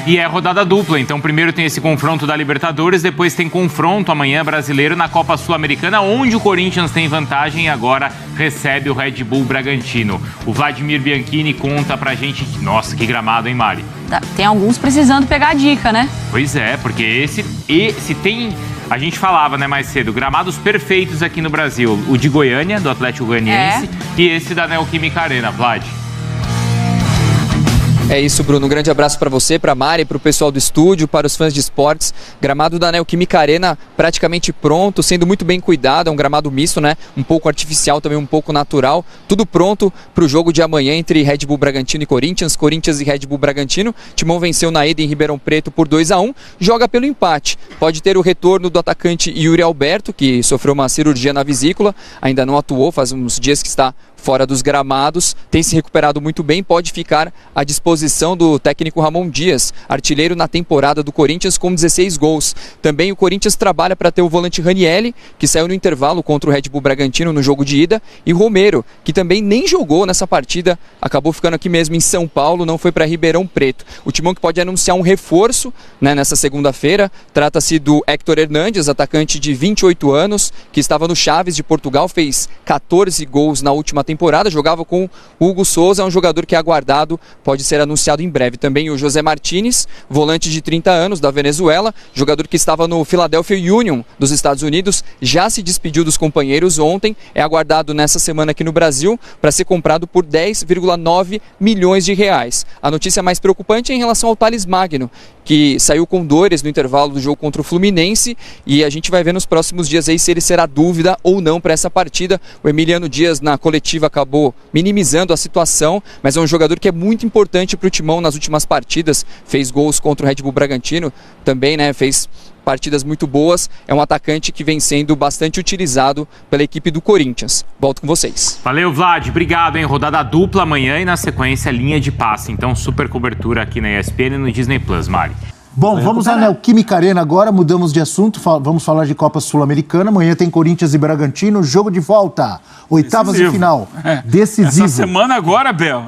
E é rodada dupla, então primeiro tem esse confronto da Libertadores, depois tem confronto amanhã brasileiro na Copa Sul-Americana, onde o Corinthians tem vantagem e agora recebe o Red Bull Bragantino. O Vladimir Bianchini conta pra gente... Nossa, que gramado, hein, Mari? Tem alguns precisando pegar a dica, né? Pois é, porque esse tem... A gente falava, né, mais cedo, gramados perfeitos aqui no Brasil. O de Goiânia, do Atlético Goianiense, e esse da Neoquímica Arena, Vlad. É isso, Bruno. Um grande abraço para você, para a Mari, para o pessoal do estúdio, para os fãs de esportes. Gramado da Neoquímica Arena praticamente pronto, sendo muito bem cuidado. É um gramado misto, né? Um pouco artificial, também um pouco natural. Tudo pronto para o jogo de amanhã entre Red Bull Bragantino e Corinthians. Corinthians e Red Bull Bragantino. Timão venceu na ida em Ribeirão Preto por 2-1. Joga pelo empate. Pode ter o retorno do atacante Yuri Alberto, que sofreu uma cirurgia na vesícula. Ainda não atuou, faz uns dias que está fora dos gramados, tem se recuperado muito bem, pode ficar à disposição do técnico Ramon Dias, artilheiro na temporada do Corinthians com 16 gols. Também o Corinthians trabalha para ter o volante Ranieri, que saiu no intervalo contra o Red Bull Bragantino no jogo de ida, e Romero, que também nem jogou nessa partida, acabou ficando aqui mesmo em São Paulo, não foi para Ribeirão Preto. O Timão que pode anunciar um reforço, né, nessa segunda-feira, trata-se do Héctor Hernandes, atacante de 28 anos, que estava no Chaves de Portugal, fez 14 gols na última temporada, jogava com o Hugo Souza, é um jogador que é aguardado, pode ser anunciado em breve. Também o José Martínez, volante de 30 anos da Venezuela, jogador que estava no Philadelphia Union dos Estados Unidos, já se despediu dos companheiros ontem, é aguardado nessa semana aqui no Brasil para ser comprado por 10,9 milhões de reais. A notícia mais preocupante é em relação ao Thales Magno, que saiu com dores no intervalo do jogo contra o Fluminense, e a gente vai ver nos próximos dias aí se ele será dúvida ou não para essa partida. O Emiliano Dias na coletiva acabou minimizando a situação, mas é um jogador que é muito importante para o Timão nas últimas partidas, fez gols contra o Red Bull Bragantino, também, né, fez partidas muito boas, é um atacante que vem sendo bastante utilizado pela equipe do Corinthians. Volto com vocês. Valeu, Vlad, obrigado, hein? Rodada dupla amanhã e na sequência linha de passe, então super cobertura aqui na ESPN e no Disney Plus, Mari. Bom, vamos à Neoquímica Arena agora, mudamos de assunto, vamos falar de Copa Sul-Americana. Amanhã tem Corinthians e Bragantino, jogo de volta, oitavas de final, decisivo. Essa semana agora, Bel,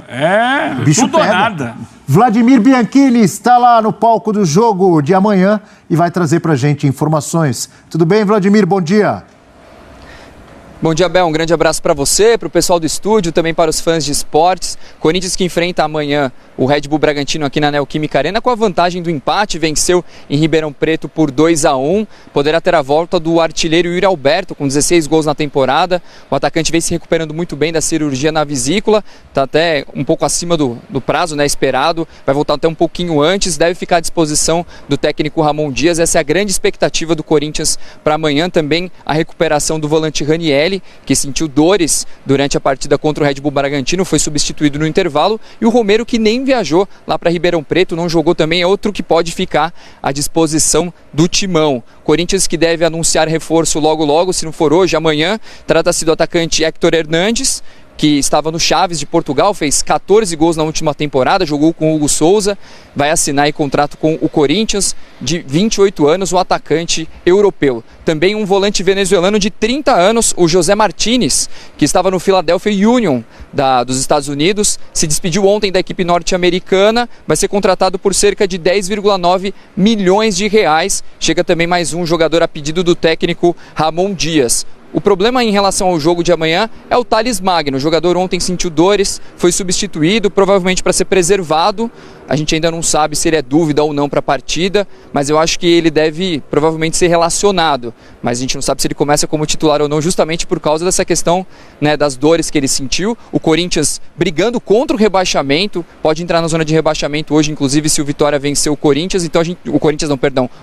bicho tudo ou pega. nada. Vladimir Bianchini está lá no palco do jogo de amanhã e vai trazer pra gente informações. Tudo bem, Vladimir? Bom dia. Bom dia, Bel. Um grande abraço para você, para o pessoal do estúdio, também para os fãs de esportes. Corinthians que enfrenta amanhã o Red Bull Bragantino aqui na Neoquímica Arena com a vantagem do empate, venceu em Ribeirão Preto por 2-1. Poderá ter a volta do artilheiro Yuri Alberto, com 16 gols na temporada. O atacante vem se recuperando muito bem da cirurgia na vesícula, está até um pouco acima do prazo, né, esperado, vai voltar até um pouquinho antes, deve ficar à disposição do técnico Ramon Dias. Essa é a grande expectativa do Corinthians para amanhã. Também a recuperação do volante Ranieri, que sentiu dores durante a partida contra o Red Bull Bragantino, foi substituído no intervalo, e o Romero, que nem viajou lá para Ribeirão Preto, não jogou também, é outro que pode ficar à disposição do Timão. Corinthians que deve anunciar reforço logo, se não for hoje, amanhã. Trata-se do atacante Héctor Hernandes, que estava no Chaves de Portugal, fez 14 gols na última temporada, jogou com o Hugo Souza, vai assinar aí contrato com o Corinthians, de 28 anos, o atacante europeu. Também um volante venezuelano de 30 anos, o José Martínez, que estava no Philadelphia Union dos Estados Unidos, se despediu ontem da equipe norte-americana, vai ser contratado por cerca de 10,9 milhões de reais. Chega também mais um jogador a pedido do técnico Ramon Dias. O problema em relação ao jogo de amanhã é o Thales Magno. O jogador ontem sentiu dores, foi substituído, provavelmente para ser preservado. A gente ainda não sabe se ele é dúvida ou não para a partida, mas eu acho que ele deve provavelmente ser relacionado. Mas a gente não sabe se ele começa como titular ou não, justamente por causa dessa questão, né, das dores que ele sentiu. O Corinthians brigando contra o rebaixamento, pode entrar na zona de rebaixamento hoje, inclusive se o Vitória vencer o Corinthians,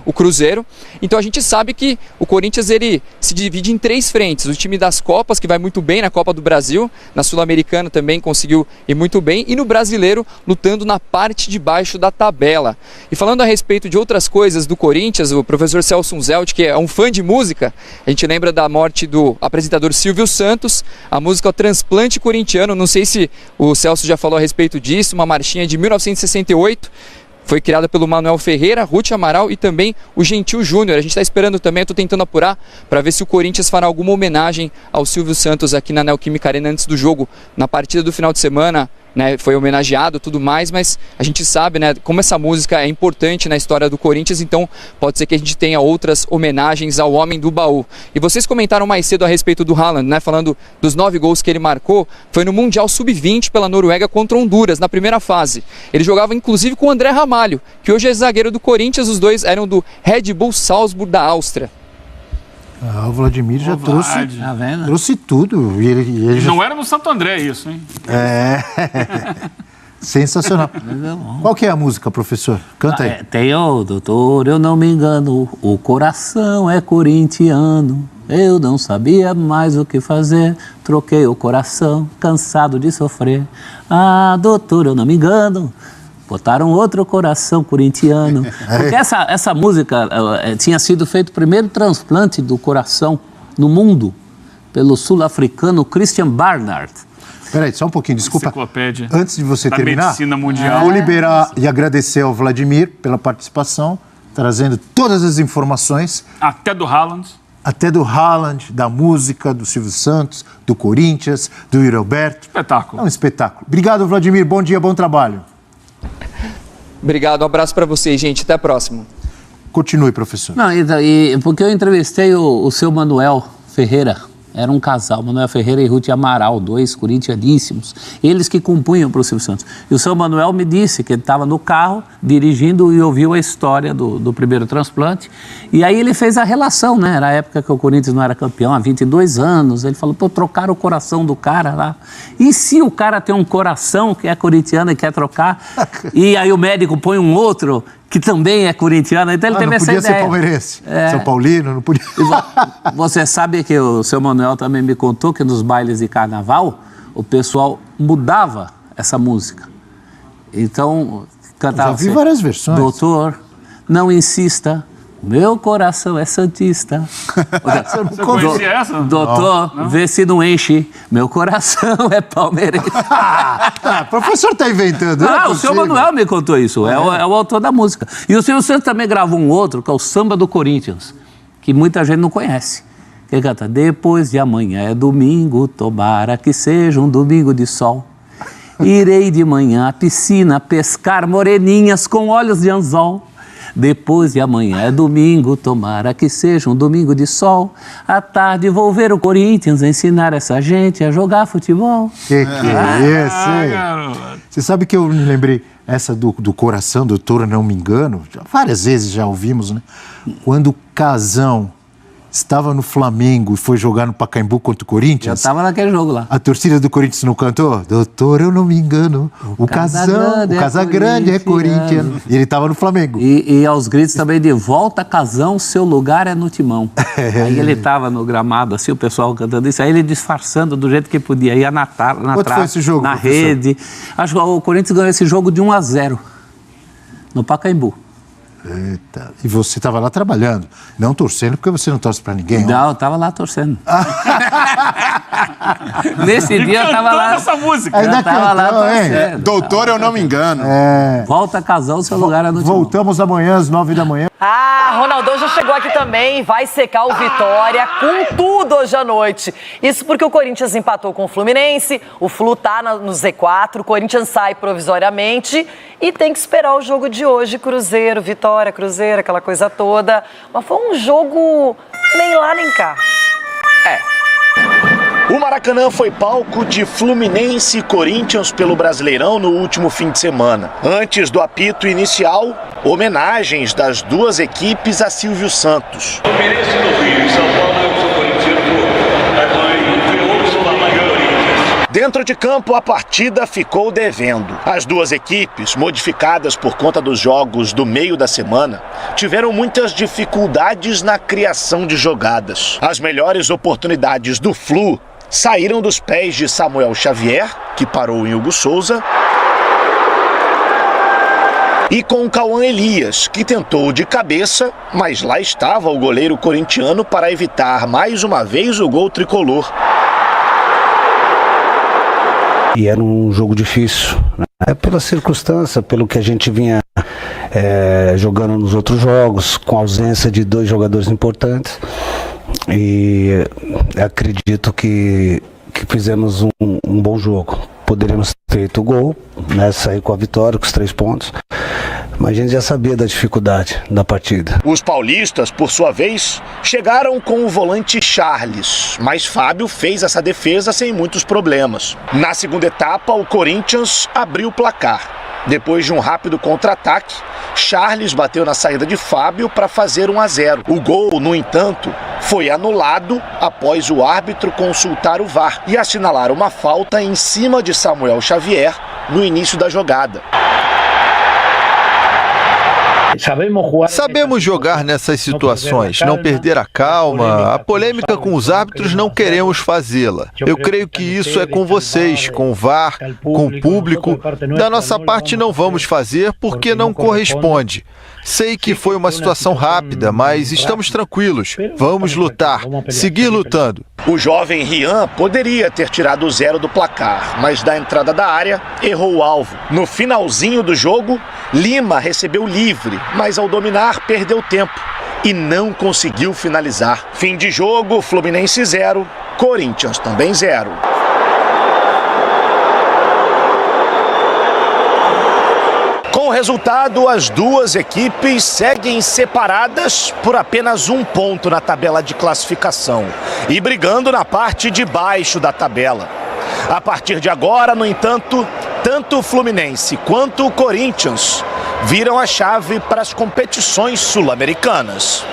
o Cruzeiro. Então a gente sabe que o Corinthians ele se divide em três frentes. O time das Copas, que vai muito bem na Copa do Brasil, na Sul-Americana também conseguiu ir muito bem, e no Brasileiro lutando na parte de baixo da tabela. E falando a respeito de outras coisas do Corinthians, o professor Celso Zelt, que é um fã de música, a gente lembra da morte do apresentador Silvio Santos, a música O Transplante Corintiano, não sei se o Celso já falou a respeito disso, uma marchinha de 1968, foi criada pelo Manuel Ferreira, Ruth Amaral e também o Gentil Júnior. A gente está esperando também, estou tentando apurar para ver se o Corinthians fará alguma homenagem ao Silvio Santos aqui na Neoquímica Arena antes do jogo, na partida do final de semana né, foi homenageado, tudo mais, mas a gente sabe, né, como essa música é importante na história do Corinthians, então pode ser que a gente tenha outras homenagens ao homem do baú. E vocês comentaram mais cedo a respeito do Haaland, né, falando dos 9 gols que ele marcou, foi no Mundial Sub-20 pela Noruega contra Honduras, na primeira fase. Ele jogava inclusive com o André Ramalho, que hoje é zagueiro do Corinthians, os dois eram do Red Bull Salzburg da Áustria. O Vladimir já trouxe tudo. E ele Não era no Santo André isso, hein? Sensacional. Qual que é a música, professor? Canta aí. Tem o doutor, eu não me engano, o coração é corintiano. Eu não sabia mais o que fazer, troquei o coração, cansado de sofrer. Ah, doutor, eu não me engano, botaram outro coração corintiano. Porque essa música tinha sido feito o primeiro transplante do coração no mundo pelo sul-africano Christian Barnard. Peraí, só um pouquinho, desculpa. Enciclopédia Antes de você da terminar, medicina mundial. vou liberar e agradecer ao Vladimir pela participação, trazendo todas as informações. Até do Haaland. Até do Haaland, da música, do Silvio Santos, do Corinthians, do Yuri Alberto. Espetáculo. É um espetáculo. Obrigado, Vladimir. Bom dia, bom trabalho. Obrigado, um abraço para vocês, gente. Até a próxima. Continue, professor. Não, porque eu entrevistei o seu Manuel Ferreira. Era um casal, Manuel Ferreira e Ruth Amaral, 2 corintianíssimos. Eles que compunham para o Silvio Santos. E o seu Manuel me disse que ele estava no carro, dirigindo, e ouviu a história do primeiro transplante. E aí ele fez a relação, né? Era a época que o Corinthians não era campeão, há 22 anos. Ele falou, pô, trocaram o coração do cara lá. E se o cara tem um coração que é corintiano e quer trocar, e aí o médico põe um outro que também é corintiano, então ele teve essa ideia. Não podia ser palmeirense, São Paulino, não podia. Você sabe que o seu Manuel também me contou que nos bailes de carnaval o pessoal mudava essa música. Então, cantava já vi várias versões. Doutor, não insista, meu coração é santista. Você conhecia essa? Doutor, vê se não enche, meu coração é palmeirense. O professor está inventando. O seu Manuel me contou isso, é o autor da música. E o Silvio Santos também gravou um outro, que é o Samba do Corinthians, que muita gente não conhece. Ele canta, depois de amanhã é domingo, tomara que seja um domingo de sol. Irei de manhã à piscina pescar moreninhas com olhos de anzol. Depois de amanhã é domingo, tomara que seja um domingo de sol. À tarde vou ver o Corinthians ensinar essa gente a jogar futebol. Que é esse? Você sabe que eu me lembrei, essa do coração, doutora, não me engano, várias vezes já ouvimos, né? Quando o Casão estava no Flamengo e foi jogar no Pacaembu contra o Corinthians. Já estava naquele jogo lá. A torcida do Corinthians não cantou? Doutor, eu não me engano, o Casagrande é corintiano. E ele estava no Flamengo. E aos gritos também de volta, Casão, seu lugar é no timão. Aí ele estava no gramado, assim, o pessoal cantando isso. Aí ele disfarçando do jeito que podia. Ia na trave, foi esse jogo, na professor? rede. Acho que o Corinthians ganhou esse jogo de 1-0 no Pacaembu. Eita. E você estava lá trabalhando, não torcendo, porque você não torce para ninguém. Não, eu estava lá torcendo. Nesse dia eu estava lá. Essa música. Ainda estava lá torcendo. Doutor, eu não me engano. Volta, Casão, seu lugar é no timão. Voltamos amanhã às 9 da manhã. Ronaldão já chegou aqui também e vai secar o Vitória com tudo hoje à noite. Isso porque o Corinthians empatou com o Fluminense, o Flu tá no Z4, o Corinthians sai provisoriamente e tem que esperar o jogo de hoje, Cruzeiro, Vitória, Cruzeiro, aquela coisa toda. Mas foi um jogo nem lá nem cá. O Maracanã foi palco de Fluminense e Corinthians pelo Brasileirão no último fim de semana. Antes do apito inicial, homenagens das duas equipes a Silvio Santos. Fluminense no Rio, São Paulo eu sou corintiano, Dentro de campo, a partida ficou devendo. As duas equipes, modificadas por conta dos jogos do meio da semana, tiveram muitas dificuldades na criação de jogadas. As melhores oportunidades do Flu saíram dos pés de Samuel Xavier, que parou em Hugo Souza, e com Cauã Elias, que tentou de cabeça, mas lá estava o goleiro corintiano para evitar mais uma vez o gol tricolor. E era um jogo difícil, né? Pela circunstância, pelo que a gente vinha jogando nos outros jogos, com a ausência de dois jogadores importantes. E acredito que fizemos um bom jogo. poderíamos ter feito o gol, né, sair com a vitória, com os 3 pontos. Mas a gente já sabia da dificuldade da partida. Os paulistas, por sua vez, chegaram com o volante Charles, mas Fábio fez essa defesa sem muitos problemas. Na segunda etapa, o Corinthians abriu o placar. Depois de um rápido contra-ataque, Charles bateu na saída de Fábio para fazer 1-0. O gol, no entanto, foi anulado após o árbitro consultar o VAR e assinalar uma falta em cima de Samuel Xavier no início da jogada. Sabemos jogar nessas situações, não perder a calma, a polêmica com os árbitros não queremos fazê-la. Eu creio que isso é com vocês, com o VAR, com o público. Da nossa parte não vamos fazer porque não corresponde. Sei que foi uma situação rápida, mas estamos tranquilos. Vamos lutar, seguir lutando. O jovem Rian poderia ter tirado o 0 do placar, mas da entrada da área errou o alvo. No finalzinho do jogo, Lima recebeu livre, mas ao dominar perdeu tempo e não conseguiu finalizar. Fim de jogo, Fluminense 0, Corinthians também 0. Com o resultado, as duas equipes seguem separadas por apenas 1 ponto na tabela de classificação e brigando na parte de baixo da tabela. A partir de agora, no entanto, tanto o Fluminense quanto o Corinthians viram a chave para as competições sul-americanas.